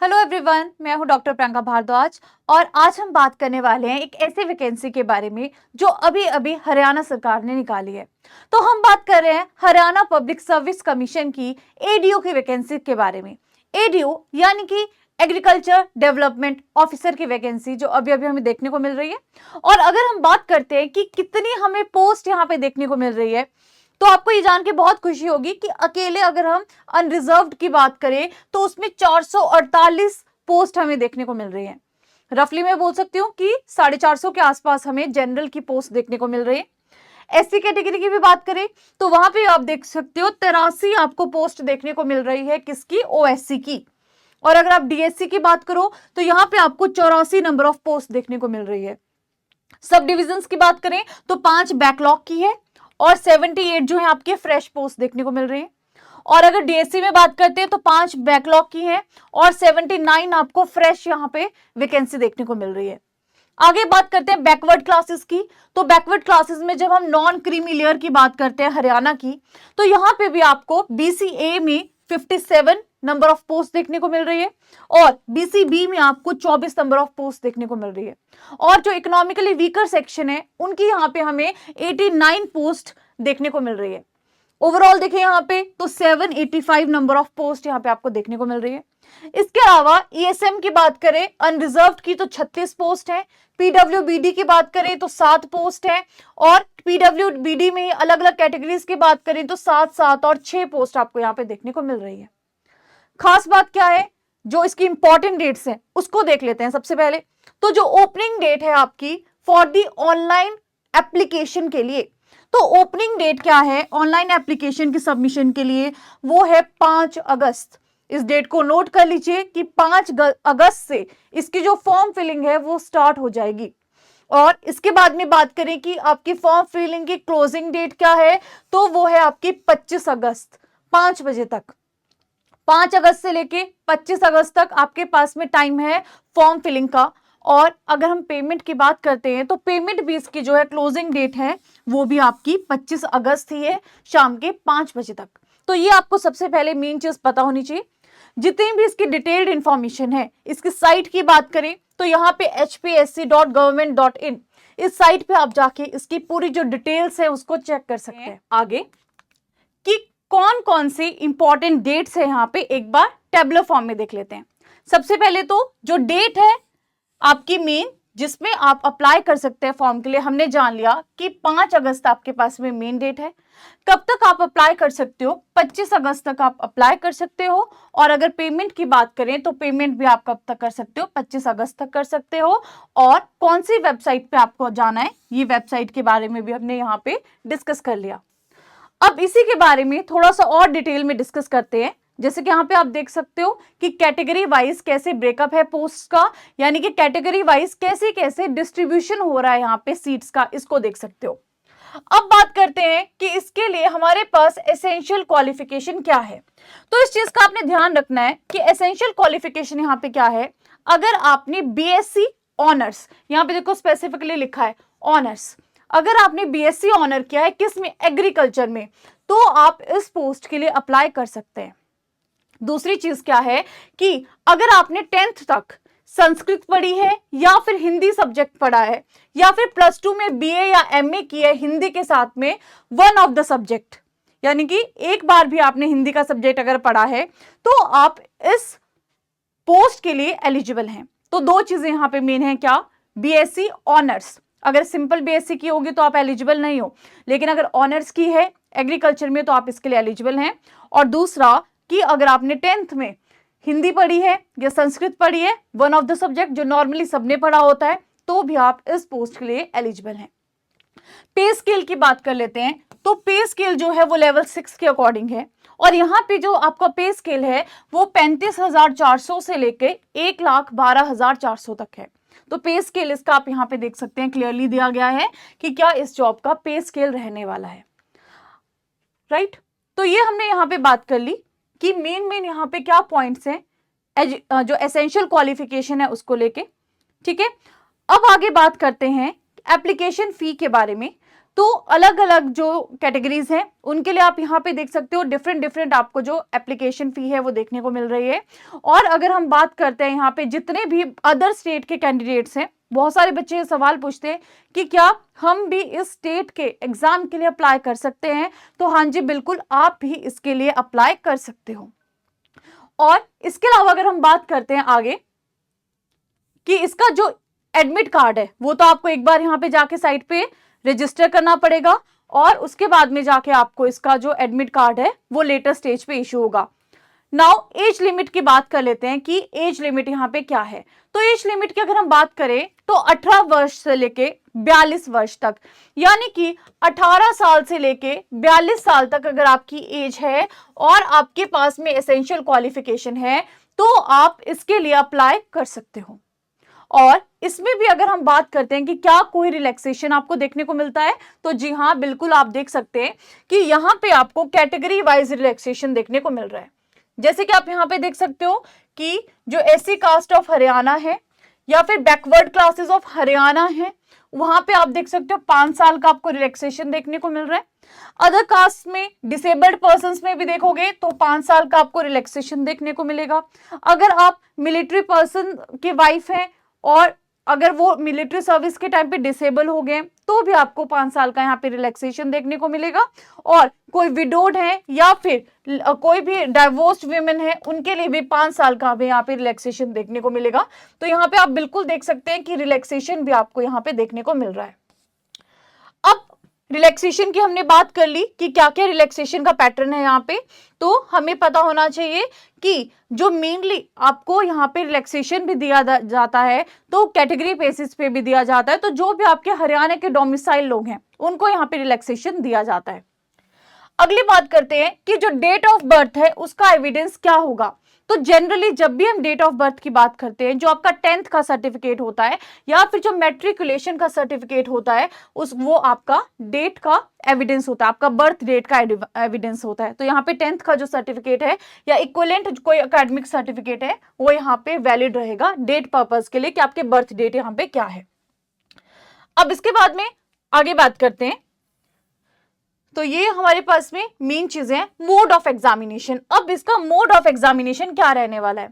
Hello everyone, मैं हूं doctor Priyanka Bhardwaj और आज हम बात करने वाले हैं एक ऐसे वैकेंसी के बारे में जो अभी अभी हरियाणा सरकार ने निकाली है। तो हम बात कर रहे हैं हरियाणा पब्लिक सर्विस कमीशन की एडीओ की वैकेंसी के बारे में। एडीओ यानी कि एग्रीकल्चर डेवलपमेंट ऑफिसर की वैकेंसी जो अभी अभी हमें देखने को मिल रही है। और अगर हम बात करते हैं कि कितनी हमें पोस्ट यहाँ पे देखने को मिल रही है, तो आपको ये जान के बहुत खुशी होगी कि अकेले अगर हम अनरिजर्व्ड की बात करें तो उसमें 448 पोस्ट हमें देखने को मिल रही है। रफली मैं बोल सकती हूँ कि 450 के आसपास हमें जनरल की पोस्ट देखने को मिल रही है। एससी कैटेगरी की भी बात करें तो वहां पे आप देख सकते हो 83 आपको पोस्ट देखने को मिल रही है, किसकी? ओएससी की। और अगर आप डीएससी की बात करो तो यहाँ पे आपको 84 नंबर ऑफ पोस्ट देखने को मिल रही है। सब डिविजन्स की बात करें तो 5 बैकलॉग की है और 78 जो है आपके फ्रेश पोस्ट देखने को मिल रही है। और अगर डीएससी में बात करते हैं तो 5 बैकलॉग की है और 79 आपको फ्रेश यहाँ पे वैकेंसी देखने को मिल रही है। आगे बात करते हैं बैकवर्ड क्लासेस की। तो बैकवर्ड क्लासेस में जब हम नॉन क्रीमी लेयर की बात करते हैं हरियाणा की, तो यहाँ पे भी आपको बीसीए में 57 नंबर ऑफ पोस्ट देखने को मिल रही है और बीसीबी में आपको 24 नंबर ऑफ पोस्ट देखने को मिल रही है। और जो इकोनॉमिकली वीकर सेक्शन है उनकी यहाँ पे हमें 89 पोस्ट देखने को मिल रही है। ओवरऑल देखें यहाँ पे तो 785 नंबर ऑफ पोस्ट यहाँ पे आपको देखने को मिल रही है। इसके अलावा ईएसएम की बात करें अनरिजर्व्ड की तो 36 पोस्ट है। पीडब्ल्यूबीडी की बात करें तो 7 पोस्ट है और पीडब्ल्यूबीडी में अलग अलग कैटेगरीज की बात करें तो 7 और 6 पोस्ट आपको यहाँ पे देखने को मिल रही है। खास बात क्या है, जो इसकी इंपॉर्टेंट डेट्स हैं उसको देख लेते हैं। सबसे पहले तो जो ओपनिंग डेट है आपकी फॉर दी ऑनलाइन एप्लीकेशन के लिए, तो ओपनिंग डेट क्या है ऑनलाइन एप्लीकेशन की सबमिशन के लिए? वो है 5 अगस्त। इस डेट को नोट कर लीजिए कि 5 अगस्त से इसकी जो फॉर्म फिलिंग है वो स्टार्ट हो जाएगी। और इसके बाद में बात करें कि आपकी फॉर्म फिलिंग की क्लोजिंग डेट क्या है, तो वो है आपकी 25 अगस्त 5 बजे तक। 5 अगस्त से लेके 25 अगस्त तक आपके पास में टाइम है फॉर्म फिलिंग का। और अगर हम पेमेंट की बात करते हैं तो पेमेंट भी इसकी जो है क्लोजिंग डेट है वो भी आपकी 25 अगस्त ही है, शाम के 5 बजे तक। तो ये आपको सबसे पहले मेन चीज पता होनी चाहिए। जितनी भी इसकी डिटेल्ड इंफॉर्मेशन है, इसकी साइट की बात करें तो यहाँ पे hpsc.government.in इस साइट पे आप जाके इसकी पूरी जो डिटेल्स है उसको चेक कर सकते हैं। आगे कि कौन कौन सी इंपॉर्टेंट डेट्स है यहाँ पे एक बार टेबलर फॉर्म में देख लेते हैं। सबसे पहले तो जो डेट है आपकी मेन जिसमें आप अप्लाई कर सकते हैं फॉर्म के लिए, हमने जान लिया कि 5 अगस्त आपके पास में मेन डेट है। कब तक आप अप्लाई कर सकते हो? 25 अगस्त तक आप अप्लाई कर सकते हो। और अगर पेमेंट की बात करें तो पेमेंट भी आप कब तक कर सकते हो? 25 अगस्त तक कर सकते हो। और कौन सी वेबसाइट पे आपको जाना है, ये वेबसाइट के बारे में भी हमने यहाँ पे डिस्कस कर लिया। अब इसी के बारे में थोड़ा सा और डिटेल में डिस्कस करते हैं। जैसे कि यहाँ पे आप देख सकते हो कि कैटेगरी वाइज कैसे ब्रेकअप है पोस्ट का, यानी कि कैटेगरी वाइज कैसे कैसे डिस्ट्रीब्यूशन हो रहा है यहाँ पे सीट्स का, इसको देख सकते हो। अब बात करते हैं कि इसके लिए हमारे पास एसेंशियल क्वालिफिकेशन क्या है। तो इस चीज का आपने ध्यान रखना है कि एसेंशियल क्वालिफिकेशन यहाँ पे क्या है। अगर आपने बीएससी ऑनर्स, यहाँ पे देखो स्पेसिफिकली लिखा है ऑनर्स, अगर आपने बीएससी ऑनर किया है किस में? एग्रीकल्चर में, तो आप इस पोस्ट के लिए अप्लाई कर सकते हैं। दूसरी चीज क्या है कि अगर आपने 10th तक संस्कृत पढ़ी है या फिर हिंदी सब्जेक्ट पढ़ा है या फिर +2 में बीए या एमए की है हिंदी के साथ में वन ऑफ द सब्जेक्ट, यानी कि एक बार भी आपने हिंदी का सब्जेक्ट अगर पढ़ा है तो आप इस पोस्ट के लिए एलिजिबल हैं। तो दो चीजें यहां पे मेन है, क्या? BSc honours. अगर सिंपल बीएससी की होगी तो आप एलिजिबल नहीं हो, लेकिन अगर ऑनर्स की है एग्रीकल्चर में तो आप इसके लिए एलिजिबल हैं। और दूसरा कि अगर आपने 10th में हिंदी पढ़ी है या संस्कृत पढ़ी है, वन ऑफ द सब्जेक्ट जो नॉर्मली सबने पढ़ा होता है, तो भी आप इस पोस्ट के लिए एलिजिबल हैं। पे स्केल की बात कर लेते हैं। तो पे स्केल जो है वो लेवल 6 के अकॉर्डिंग है और यहाँ पे जो आपका पे स्केल है वो 35,400 से लेके 1,12,400 तक है। तो पे स्केल इसका आप यहाँ पे देख सकते हैं, क्लियरली दिया गया है कि क्या इस जॉब का पे स्केल रहने वाला है, राइट। तो ये हमने यहाँ पे बात कर ली कि मेन यहाँ पे क्या पॉइंट्स हैं जो एसेंशियल क्वालिफिकेशन है उसको लेके, ठीक है। अब आगे बात करते हैं एप्लीकेशन फी के बारे में। तो अलग अलग जो कैटेगरीज हैं उनके लिए आप यहाँ पे देख सकते हो डिफरेंट आपको जो एप्लीकेशन फी है वो देखने को मिल रही है। और अगर हम बात करते हैं यहाँ पे जितने भी अदर स्टेट के कैंडिडेट्स हैं, बहुत सारे बच्चे ये सवाल पूछते हैं कि क्या हम भी इस स्टेट के एग्जाम के लिए अप्लाई कर सकते हैं, तो हाँ जी बिल्कुल आप भी इसके लिए अप्लाई कर सकते हो। और इसके अलावा अगर हम बात करते हैं आगे कि इसका जो एडमिट कार्ड है वो तो आपको एक बार यहाँ पे जाके साइट पे रजिस्टर करना पड़ेगा और उसके बाद में जाके आपको इसका जो एडमिट कार्ड है वो लेटर स्टेज पे इशू होगा। नाउ एज लिमिट की बात कर लेते हैं कि एज लिमिट यहाँ पे क्या है। तो एज लिमिट की अगर हम बात करें तो 18 वर्ष से लेके 42 वर्ष तक, यानी कि 18 साल से लेके 42 साल तक अगर आपकी एज है और आपके पास में एसेंशियल क्वालिफिकेशन है तो आप इसके लिए अप्लाई कर सकते हो। और इसमें भी अगर हम बात करते हैं कि क्या कोई रिलैक्सेशन आपको देखने को मिलता है, तो जी हाँ बिल्कुल आप देख सकते हैं कि यहाँ पे आपको कैटेगरी वाइज रिलैक्सेशन देखने को मिल रहा है। जैसे कि आप यहाँ पे देख सकते हो कि जो एससी कास्ट ऑफ हरियाणा है या फिर बैकवर्ड क्लासेस ऑफ हरियाणा है, वहां पे आप देख सकते हो 5 साल का आपको रिलैक्सेशन देखने को मिल रहा है। अदर कास्ट में डिसेबल्ड पर्संस में भी देखोगे तो 5 साल का आपको रिलैक्सेशन देखने को मिलेगा। अगर आप मिलिट्री पर्सन की वाइफ हैं और अगर वो मिलिट्री सर्विस के टाइम पे डिसेबल हो गए तो भी आपको 5 साल का यहाँ पे रिलैक्सेशन देखने को मिलेगा। और कोई विडोड है या फिर कोई भी डाइवोर्स्ड वुमेन है उनके लिए भी 5 साल का भी यहाँ पे रिलैक्सेशन देखने को मिलेगा। तो यहाँ पे आप बिल्कुल देख सकते हैं कि रिलैक्सेशन भी आपको यहाँ पे देखने को मिल रहा है। अब रिलैक्सेशन की हमने बात कर ली कि क्या क्या रिलैक्सेशन का पैटर्न है यहाँ पे, तो हमें पता होना चाहिए कि जो मेनली आपको यहाँ पे रिलैक्सेशन भी दिया जाता है तो कैटेगरी बेसिस पे भी दिया जाता है। तो जो भी आपके हरियाणा के डोमिसाइल लोग हैं उनको यहाँ पे रिलैक्सेशन दिया जाता है। अगली बात करते हैं कि जो डेट ऑफ बर्थ है उसका एविडेंस क्या होगा। तो जनरली जब भी हम डेट ऑफ बर्थ की बात करते हैं, जो आपका 10th का सर्टिफिकेट होता है या फिर जो मैट्रिकुलेशन का सर्टिफिकेट होता है वो आपका डेट का एविडेंस होता है, आपका बर्थ डेट का एविडेंस होता है। तो यहाँ पे 10th का जो सर्टिफिकेट है या इक्विवेलेंट कोई एकेडमिक सर्टिफिकेट है वो यहाँ पे वैलिड रहेगा डेट पर्पज के लिए कि आपके बर्थ डेट यहाँ पे क्या है। अब इसके बाद में आगे बात करते हैं, तो ये हमारे पास में मेन चीजें हैं। मोड ऑफ एग्जामिनेशन, अब इसका मोड ऑफ एग्जामिनेशन क्या रहने वाला है,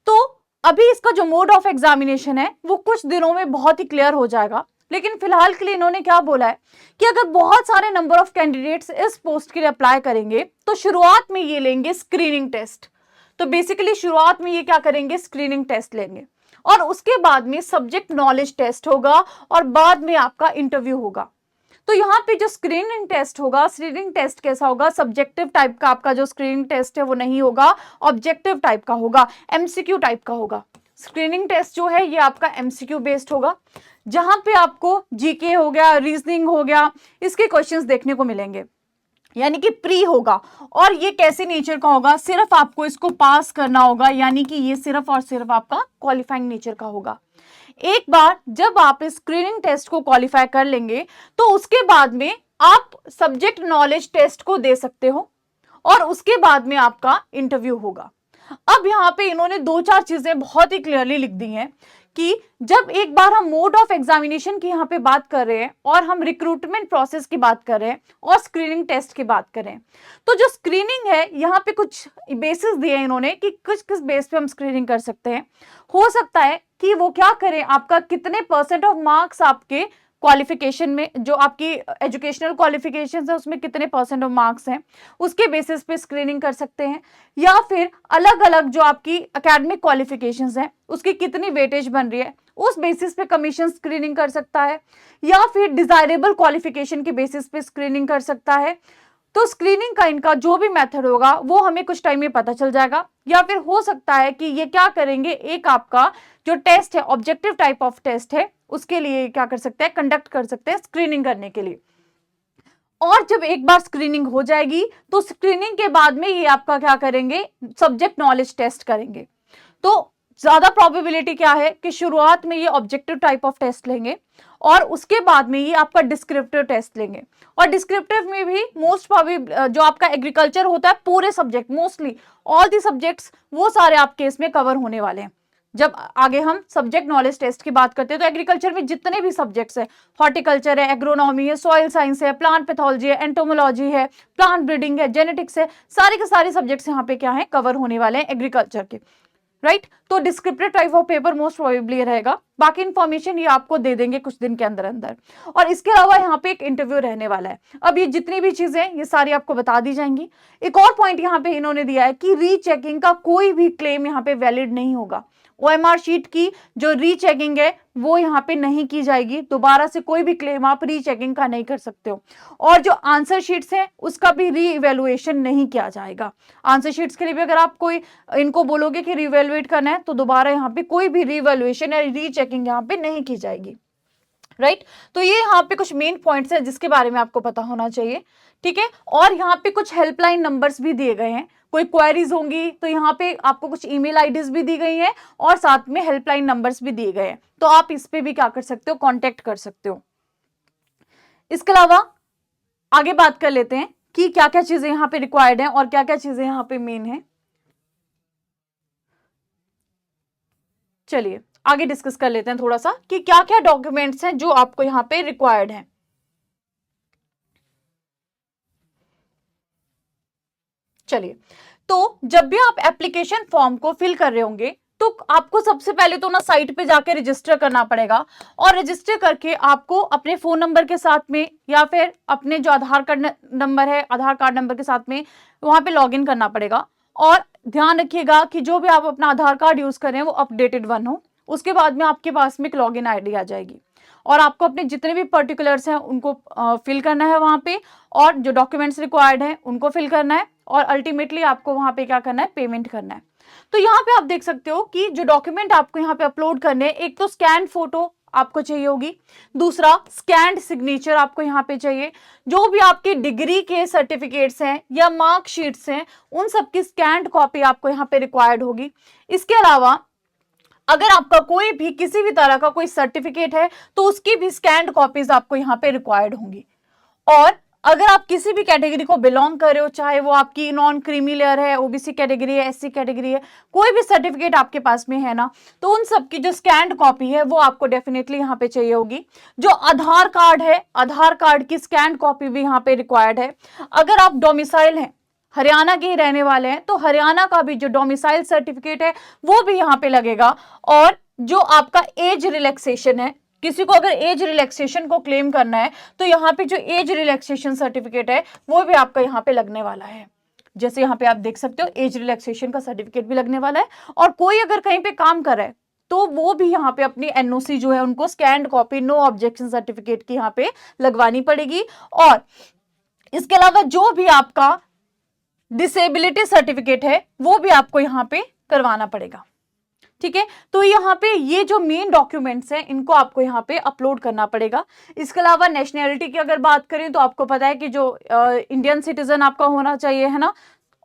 तो अभी इसका जो मोड ऑफ एग्जामिनेशन है वो कुछ दिनों में बहुत ही क्लियर हो जाएगा। लेकिन फिलहाल के लिए इन्होंने क्या बोला है कि अगर बहुत सारे नंबर ऑफ कैंडिडेट्स इस पोस्ट के लिए अप्लाई करेंगे तो शुरुआत में ये लेंगे स्क्रीनिंग टेस्ट। तो बेसिकली शुरुआत में ये क्या करेंगे, स्क्रीनिंग टेस्ट लेंगे और उसके बाद में सब्जेक्ट नॉलेज टेस्ट होगा और बाद में आपका इंटरव्यू होगा। तो यहाँ पे जो स्क्रीनिंग टेस्ट होगा, स्क्रीनिंग टेस्ट कैसा होगा, सब्जेक्टिव टाइप का आपका जो स्क्रीनिंग टेस्ट है वो नहीं होगा, ऑब्जेक्टिव टाइप का होगा, एमसीक्यू टाइप का होगा। स्क्रीनिंग टेस्ट जो है ये आपका एमसीक्यू बेस्ड होगा, जहां पे आपको जीके हो गया, रीजनिंग हो गया, इसके क्वेश्चंस देखने को मिलेंगे, यानी कि प्री होगा। और ये कैसे नेचर का होगा, सिर्फ आपको इसको पास करना होगा, यानी कि ये सिर्फ और सिर्फ आपका क्वालिफाइंग नेचर का होगा। एक बार जब आप स्क्रीनिंग टेस्ट को क्वालिफाई कर लेंगे तो उसके बाद में आप सब्जेक्ट नॉलेज टेस्ट को दे सकते हो और उसके बाद में आपका इंटरव्यू होगा। अब यहाँ पे इन्होंने 2-4 चीजें बहुत ही क्लियरली लिख दी हैं कि जब एक बार हम मोड ऑफ एग्जामिनेशन की यहाँ पे बात कर रहे हैं और हम रिक्रूटमेंट प्रोसेस की बात कर रहे हैं और स्क्रीनिंग टेस्ट की बात करें, तो जो स्क्रीनिंग है यहाँ पे कुछ बेसिस दिए हैं इन्होंने कि किस बेस पे हम स्क्रीनिंग कर सकते हैं। हो सकता है कि वो क्या करें, आपका कितने % ऑफ मार्क्स आपके क्वालिफिकेशन में, जो आपकी एजुकेशनल क्वालिफिकेशन है उसमें कितने % ऑफ मार्क्स हैं, उसके बेसिस पे स्क्रीनिंग कर सकते हैं। या फिर अलग अलग जो आपकी एकेडमिक क्वालिफिकेशंस हैं उसकी कितनी वेटेज बन रही है उस बेसिस पे कमीशन स्क्रीनिंग कर सकता है, या फिर डिजायरेबल क्वालिफिकेशन के बेसिस पे स्क्रीनिंग कर सकता है। तो स्क्रीनिंग का इनका जो भी मेथड होगा वो हमें कुछ टाइम में पता चल जाएगा। या फिर हो सकता है कि ये क्या करेंगे, एक आपका जो टेस्ट है, ऑब्जेक्टिव टाइप ऑफ टेस्ट है, उसके लिए क्या कर सकते हैं, कंडक्ट कर सकते हैं स्क्रीनिंग करने के लिए। और जब एक बार स्क्रीनिंग हो जाएगी तो स्क्रीनिंग के बाद में ये आपका क्या करेंगे, सब्जेक्ट नॉलेज टेस्ट करेंगे। तो ज्यादा प्रोबेबिलिटी क्या है कि शुरुआत में ये ऑब्जेक्टिव टाइप ऑफ टेस्ट लेंगे और उसके बाद में ये आपका डिस्क्रिप्टिव टेस्ट लेंगे। और डिस्क्रिप्टिव में भी मोस्ट प्रोबेबली जो आपका एग्रीकल्चर होता है, पूरे subject mostly all the subjects वो सारे आपके इसमें कवर होने वाले हैं। जब आगे हम सब्जेक्ट नॉलेज टेस्ट की बात करते हैं तो एग्रीकल्चर में जितने भी सब्जेक्ट्स है, हॉर्टिकल्चर है, एग्रोनॉमी है, सॉइल साइंस है, प्लांट पैथोलॉजी है, एंटोमोलॉजी है, प्लांट ब्रीडिंग है, जेनेटिक्स है, सारे के सारे सब्जेक्ट्स यहाँ पे क्या है, कवर होने वाले हैं एग्रीकल्चर के, राइट। तो descriptive type of paper most probably रहेगा, बाकी इंफॉर्मेशन ये आपको दे देंगे कुछ दिन के अंदर अंदर। और इसके अलावा यहाँ पे एक इंटरव्यू रहने वाला है। अब ये जितनी भी चीजें ये सारी आपको बता दी जाएंगी। एक और पॉइंट यहाँ पे इन्होंने दिया है कि रीचेकिंग का कोई भी क्लेम यहाँ पे वैलिड नहीं होगा। ओएमआर शीट की जो रीचेकिंग है वो यहाँ पे नहीं की जाएगी, दोबारा से कोई भी क्लेम आप रीचेकिंग का नहीं कर सकते हो। और जो आंसर शीट्स हैं उसका भी री इवेलुएशन नहीं किया जाएगा। आंसर शीट्स के लिए भी अगर आप कोई इनको बोलोगे कि रिवेलुएट करना है तो दोबारा यहाँ पे कोई भी रीवैल्यूएशन या रीचेकिंग यहाँ पे नहीं की जाएगी, राइट। तो ये यहाँ पे कुछ मेन पॉइंट्स हैं जिसके बारे में आपको पता होना चाहिए, ठीक है। और यहाँ पे कुछ हेल्पलाइन नंबर्स भी दिए गए हैं, कोई क्वेरीज होंगी तो यहाँ पे आपको कुछ ईमेल आईडीज भी दी गई हैं और साथ में हेल्पलाइन नंबर्स भी दिए गए हैं, तो आप इस पे भी क्या कर सकते हो, कॉन्टेक्ट कर सकते हो। इसके अलावा आगे बात कर लेते हैं कि क्या क्या चीजें यहाँ पे रिक्वायर्ड हैं और क्या क्या चीजें यहाँ पे मेन है। चलिए आगे डिस्कस कर लेते हैं थोड़ा सा कि क्या क्या डॉक्यूमेंट्स हैं जो आपको यहाँ पे रिक्वायर्ड हैं। चलिए, तो जब भी आप एप्लीकेशन फॉर्म को फिल कर रहे होंगे तो आपको सबसे पहले तो ना साइट पे जाके रजिस्टर करना पड़ेगा, और रजिस्टर करके आपको अपने फोन नंबर के साथ में या फिर अपने जो आधार कार्ड नंबर है, आधार कार्ड नंबर के साथ में वहां पे लॉगिन करना पड़ेगा। और ध्यान रखिएगा कि जो भी आप अपना आधार कार्ड यूज करें वो अपडेटेड वन हो। उसके बाद में आपके पास में एक लॉगिन आईडी आ जाएगी और आपको अपने जितने भी पर्टिकुलर्स हैं उनको फिल करना है वहां पे, और जो डॉक्यूमेंट्स रिक्वायर्ड हैं उनको फिल करना है, और अल्टीमेटली आपको वहां पे क्या करना है, पेमेंट करना है। तो यहाँ पे आप देख सकते हो कि जो डॉक्यूमेंट आपको यहाँ पे अपलोड करने हैं, एक तो स्कैन फोटो आपको चाहिए होगी, दूसरा स्कैन्ड सिग्नेचर आपको यहाँ पे चाहिए, जो भी आपकी डिग्री के सर्टिफिकेट्स हैं या मार्कशीट्स हैं उन सब की स्कैन्ड कॉपी आपको यहाँ पे रिक्वायर्ड होगी। इसके अलावा अगर आपका कोई भी किसी भी तरह का कोई सर्टिफिकेट है तो उसकी भी स्कैन्ड कॉपीज आपको यहाँ पे रिक्वायर्ड होंगी। और अगर आप किसी भी कैटेगरी को बिलोंग कर रहे हो, चाहे वो आपकी नॉन क्रीमी लेयर है, ओबीसी कैटेगरी है, एससी कैटेगरी है, कोई भी सर्टिफिकेट आपके पास में है ना, तो उन सब की जो स्कैन्ड कॉपी है वो आपको डेफिनेटली यहाँ पे चाहिए होगी। जो आधार कार्ड है, आधार कार्ड की स्कैन्ड कॉपी भी यहाँ पे रिक्वायर्ड है। अगर आप डोमिसाइल हैं, हरियाणा के ही रहने वाले हैं, तो हरियाणा का भी जो डोमिसाइल सर्टिफिकेट है वो भी यहाँ पे लगेगा। और जो आपका एज रिलैक्सेशन है, किसी को अगर एज रिलैक्सेशन को क्लेम करना है तो यहाँ पे जो एज रिलैक्सेशन सर्टिफिकेट है वो भी आपका यहाँ पे लगने वाला है। जैसे यहाँ पे आप देख सकते हो एज रिलैक्सेशन का सर्टिफिकेट भी लगने वाला है। और कोई अगर कहीं पे काम कर रहा है तो वो भी यहाँ पे अपनी एनओसी जो है उनको scanned copy no objection certificate की यहाँ पे लगवानी पड़ेगी। और इसके अलावा जो भी आपका डिसेबिलिटी सर्टिफिकेट है वो भी आपको यहाँ पे करवाना पड़ेगा, ठीक है। तो यहाँ पे ये जो मेन डॉक्यूमेंट्स हैं इनको आपको यहाँ पे अपलोड करना पड़ेगा। इसके अलावा नेशनैलिटी की अगर बात करें तो आपको पता है कि जो इंडियन सिटीजन आपका होना चाहिए, है ना।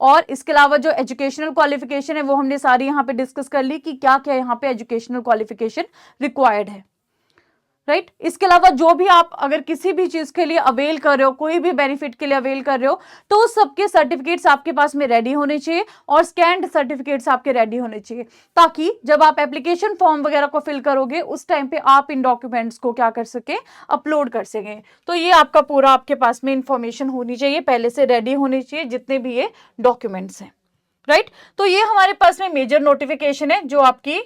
और इसके अलावा जो एजुकेशनल क्वालिफिकेशन है वो हमने सारी यहाँ पे डिस्कस कर ली कि क्या क्या यहाँ पे एजुकेशनल क्वालिफिकेशन रिक्वायर्ड है, राइट। इसके अलावा जो भी आप अगर किसी भी चीज के लिए अवेल कर रहे हो, कोई भी बेनिफिट के लिए अवेल कर रहे हो, तो उस सबके सर्टिफिकेट्स आपके पास में रेडी होने चाहिए और स्कैन्ड सर्टिफिकेट्स आपके रेडी होने चाहिए, ताकि जब आप एप्लीकेशन फॉर्म वगैरह को फिल करोगे उस टाइम पे आप इन डॉक्यूमेंट्स को क्या कर सके, अपलोड कर सकें। तो ये आपका पूरा आपके पास में इंफॉर्मेशन होनी चाहिए, पहले से रेडी होनी चाहिए जितने भी ये डॉक्यूमेंट्स हैं, राइट। तो ये हमारे पास में मेजर नोटिफिकेशन है जो आपकी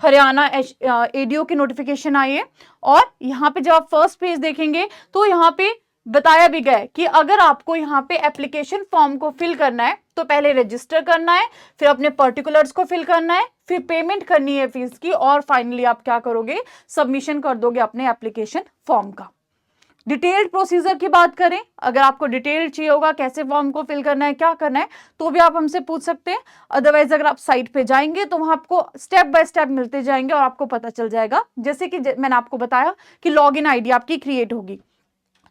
हरियाणा एडीओ की नोटिफिकेशन आई है। और यहाँ पे जब आप फर्स्ट पेज देखेंगे तो यहाँ पे बताया भी गया है कि अगर आपको यहाँ पे एप्लीकेशन फॉर्म को फिल करना है तो पहले रजिस्टर करना है, फिर अपने पर्टिकुलर्स को फिल करना है, फिर पेमेंट करनी है फीस की, और फाइनली आप क्या करोगे, सबमिशन कर दोगे अपने एप्लीकेशन फॉर्म का। डिटेल्ड प्रोसीजर की बात करें, अगर आपको डिटेल चाहिए होगा कैसे फॉर्म को फिल करना है, क्या करना है, तो भी आप हमसे पूछ सकते हैं। अदरवाइज अगर आप साइट पे जाएंगे तो वहां आपको स्टेप बाय स्टेप मिलते जाएंगे और आपको पता चल जाएगा। जैसे कि मैंने आपको बताया कि लॉगिन आईडी आपकी क्रिएट होगी,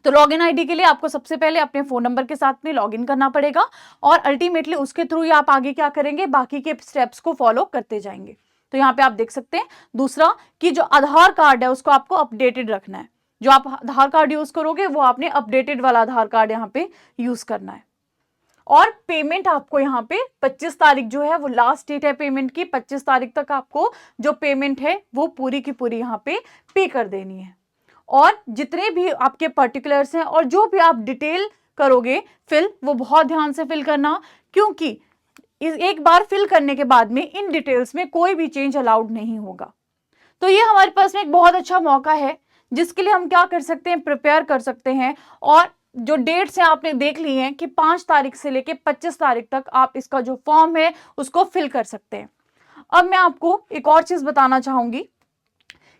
तो लॉगिन आईडी के लिए आपको सबसे पहले अपने फोन नंबर के साथ में लॉगिन करना पड़ेगा और अल्टीमेटली उसके थ्रू ही आप आगे क्या करेंगे, बाकी के स्टेप्स को फॉलो करते जाएंगे। तो यहाँ पे आप देख सकते हैं दूसरा कि जो आधार कार्ड है उसको आपको अपडेटेड रखना है। जो आप आधार कार्ड यूज करोगे वो आपने अपडेटेड वाला आधार कार्ड यहाँ पे यूज करना है। और पेमेंट आपको यहाँ पे 25 तारीख जो है वो लास्ट डेट है पेमेंट की। 25 तारीख तक आपको जो पेमेंट है वो पूरी की पूरी यहाँ पे कर देनी है। और जितने भी आपके पर्टिकुलर्स हैं और जो भी आप डिटेल करोगे फिल, वो बहुत ध्यान से फिल करना, क्योंकि एक बार फिल करने के बाद में इन डिटेल्स में कोई भी चेंज अलाउड नहीं होगा। तो ये हमारे पास में एक बहुत अच्छा मौका है जिसके लिए हम क्या कर सकते हैं, प्रिपेयर कर सकते हैं। और जो डेट्स हैं आपने देख ली हैं कि 5 तारीख से लेके 25 तारीख तक आप इसका जो फॉर्म है उसको फिल कर सकते हैं। अब मैं आपको एक और चीज बताना चाहूंगी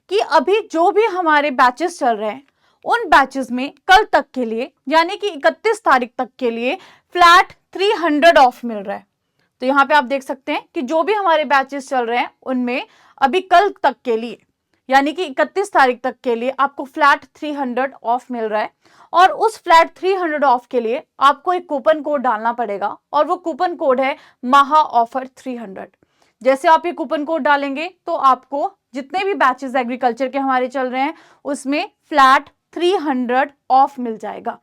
कि अभी जो भी हमारे बैचेस चल रहे हैं उन बैचेस में कल तक के लिए यानी कि 31 तारीख तक के लिए फ्लैट 300 ऑफ मिल रहा है। तो यहाँ पे आप देख सकते हैं कि जो भी हमारे बैचेस चल रहे हैं उनमें अभी कल तक के लिए यानी कि 31 तारीख तक के लिए आपको फ्लैट 300 ऑफ मिल रहा है। और उस फ्लैट 300 ऑफ के लिए आपको एक कूपन कोड डालना पड़ेगा और वो कूपन कोड है महा ऑफर 300। जैसे आप ये कूपन कोड डालेंगे तो आपको जितने भी बैचेस एग्रीकल्चर के हमारे चल रहे हैं उसमें फ्लैट 300 ऑफ मिल जाएगा।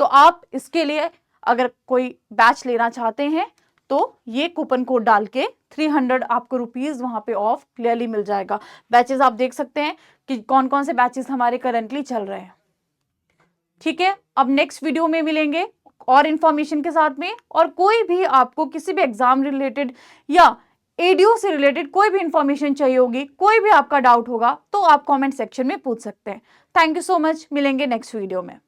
तो आप इसके लिए अगर कोई बैच लेना चाहते हैं तो ये कूपन कोड डाल के 300 आपको रुपीज वहां पे ऑफ क्लियरली मिल जाएगा। बैचेस आप देख सकते हैं कि कौन कौन से बैचेस हमारे करंटली चल रहे हैं। ठीक है, अब नेक्स्ट वीडियो में मिलेंगे और इंफॉर्मेशन के साथ में। और कोई भी आपको किसी भी एग्जाम रिलेटेड या एडीओ से रिलेटेड कोई भी इंफॉर्मेशन चाहिए होगी, कोई भी आपका डाउट होगा तो आप कमेंट सेक्शन में पूछ सकते हैं। थैंक यू सो मच, मिलेंगे नेक्स्ट वीडियो में।